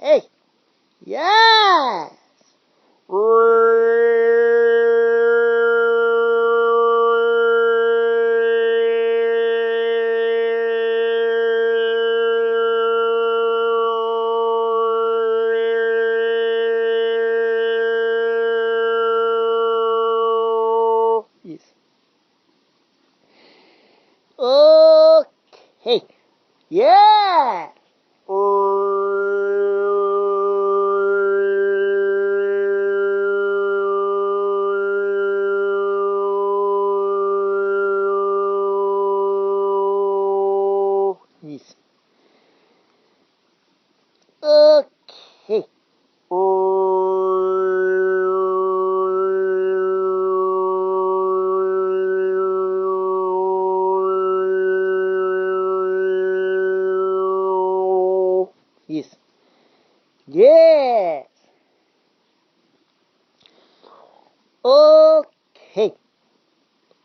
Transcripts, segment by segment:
Okay. Yes. Yes. Okay. Yeah. Yes. Okay. Yes. Yes. Okay.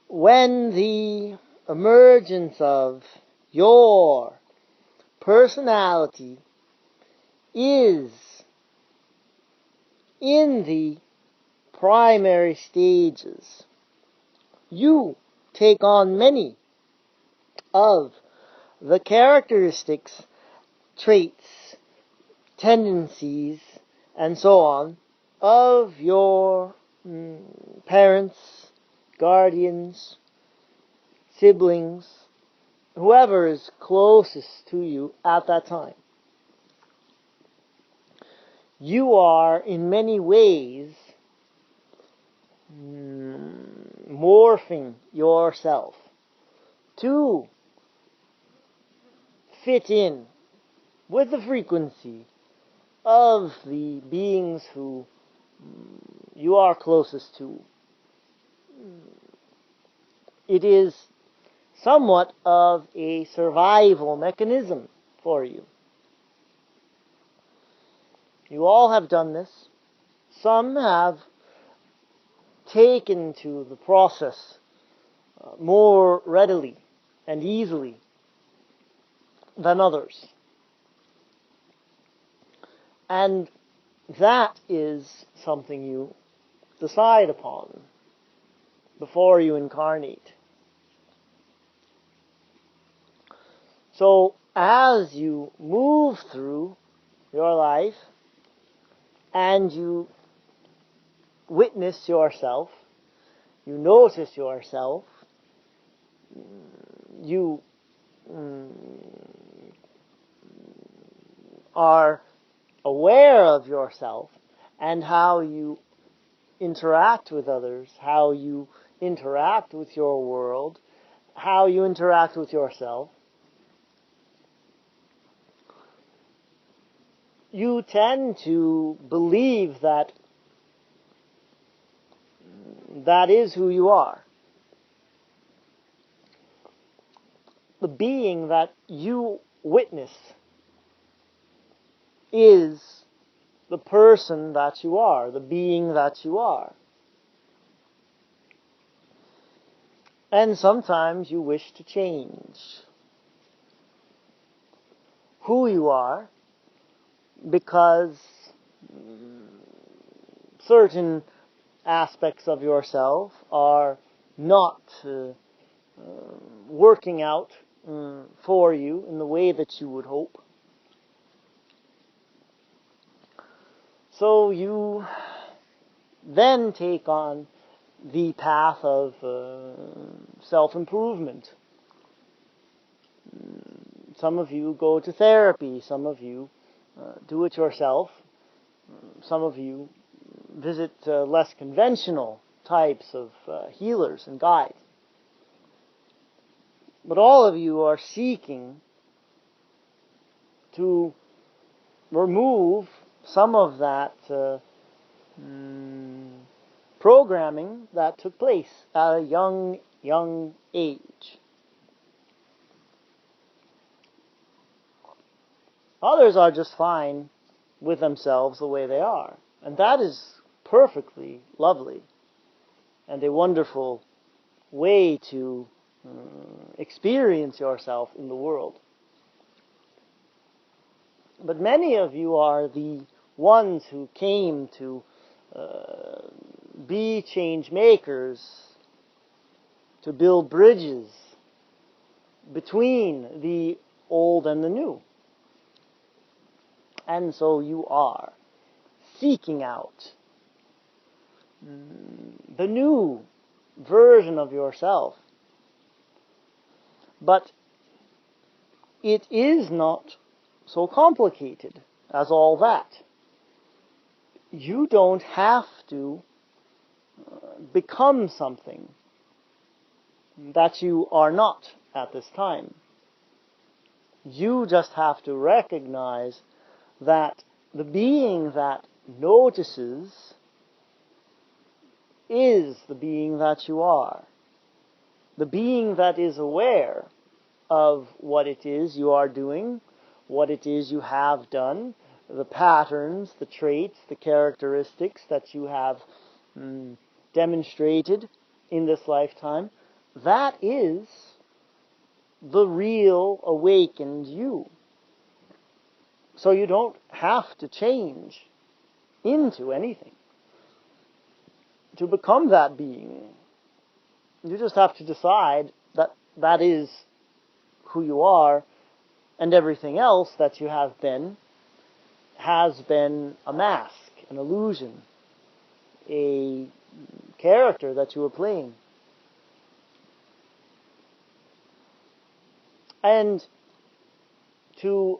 When the emergence of your personality is in the primary stages, you take on many of the characteristics, traits, tendencies, and so on of your parents, guardians, siblings, whoever is closest to you at that time. You are in many ways morphing yourself to fit in with the frequency of the beings who you are closest to. It is somewhat of a survival mechanism for you. You all have done this. Some have taken to the process more readily and easily than others. And that is something you decide upon before you incarnate. So as you move through your life and you witness yourself, you notice yourself, you are aware of yourself and how you interact with others, how you interact with your world, how you interact with yourself, you tend to believe that that is who you are. The being that you witness is the person that you are, the being that you are. And sometimes you wish to change who you are because certain aspects of yourself are not working out for you in the way that you would hope. So you then take on the path of self-improvement. Some of you go to therapy, some of you do it yourself, some of you visit less conventional types of healers and guides. But all of you are seeking to remove some of that programming that took place at a young age. Others are just fine with themselves the way they are. And that is perfectly lovely and a wonderful way to experience yourself in the world. But many of you are the ones who came to be change makers, to build bridges between the old and the new. And so you are seeking out the new version of yourself. But it is not so complicated as all that. You don't have to become something that you are not at this time. You just have to recognize that the being that notices is the being that you are. The being that is aware of what it is you are doing, what it is you have done, the patterns, the traits, the characteristics that you have demonstrated in this lifetime. That is the real awakened you. So you don't have to change into anything to become that being. You just have to decide that that is who you are, and everything else that you have been has been a mask, an illusion, a character that you were playing. And to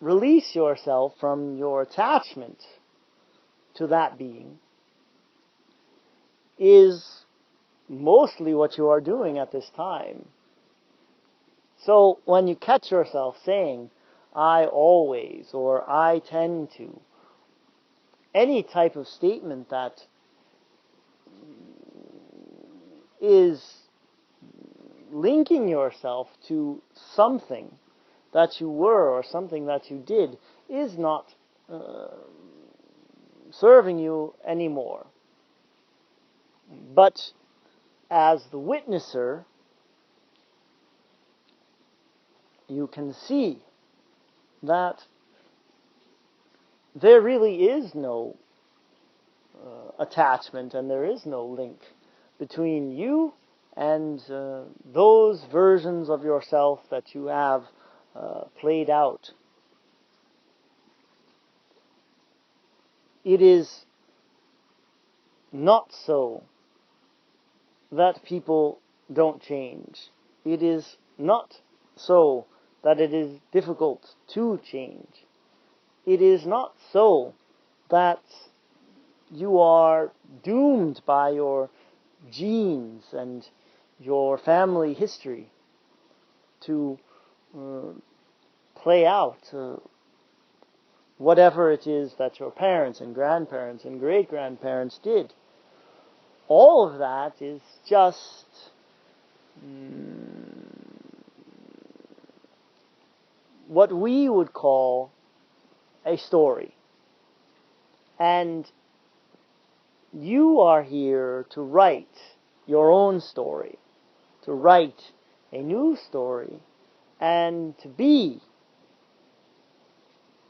release yourself from your attachment to that being is mostly what you are doing at this time. So when you catch yourself saying, I always, or I tend to, any type of statement that is linking yourself to something that you were or something that you did is not serving you anymore. But as the witnesser, you can see that there really is no attachment and there is no link between you and those versions of yourself that you have played out. It is not so that people don't change. It is not so that it is difficult to change. It is not so that you are doomed by your genes and your family history to play out whatever it is that your parents and grandparents and great-grandparents did. All of that is just what we would call a story. And you are here to write your own story, to write a new story, and to be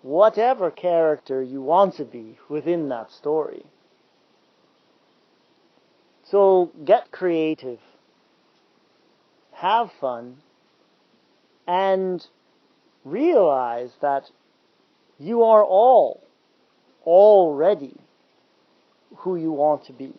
whatever character you want to be within that story. So get creative, have fun, and realize that you are all already who you want to be.